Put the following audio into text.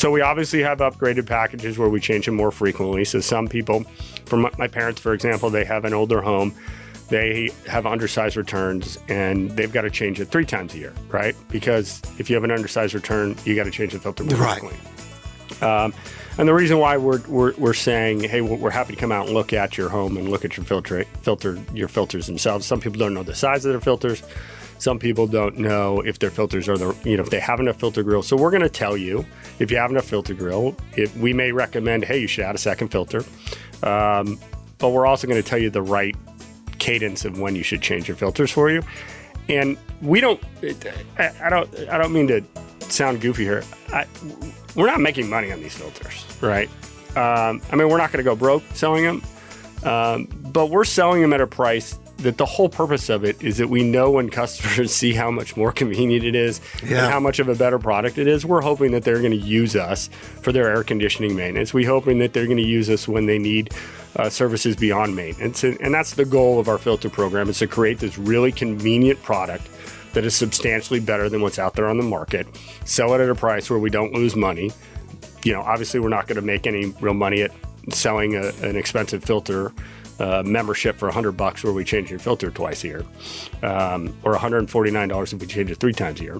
So we obviously have upgraded packages where we change them more frequently. So some people, for my parents, for example, they have an older home. They have undersized returns and they've got to change it 3 times a year, right? Because if you have an undersized return, you got to change the filter more frequently. And the reason why we're saying, hey, we're happy to come out and look at your home and look at your filters themselves. Some people don't know the size of their filters. Some people don't know if their filters are if they have enough filter grill. So we're going to tell you if you have enough filter grill. We may recommend, hey, you should add a second filter. But we're also going to tell you the right cadence of when you should change your filters for you. And I don't mean to sound goofy here. We're not making money on these filters, right? I mean, we're not going to go broke selling them, but we're selling them at a price that the whole purpose of it is that we know when customers see how much more convenient it is and how much of a better product it is, we're hoping that they're going to use us for their air conditioning maintenance. We're hoping that they're going to use us when they need services beyond maintenance. And that's the goal of our filter program, is to create this really convenient product that is substantially better than what's out there on the market, sell it at a price where we don't lose money. Obviously we're not going to make any real money at selling an expensive filter membership for $100 where we change your filter twice a year, or $149 if we change it 3 times a year.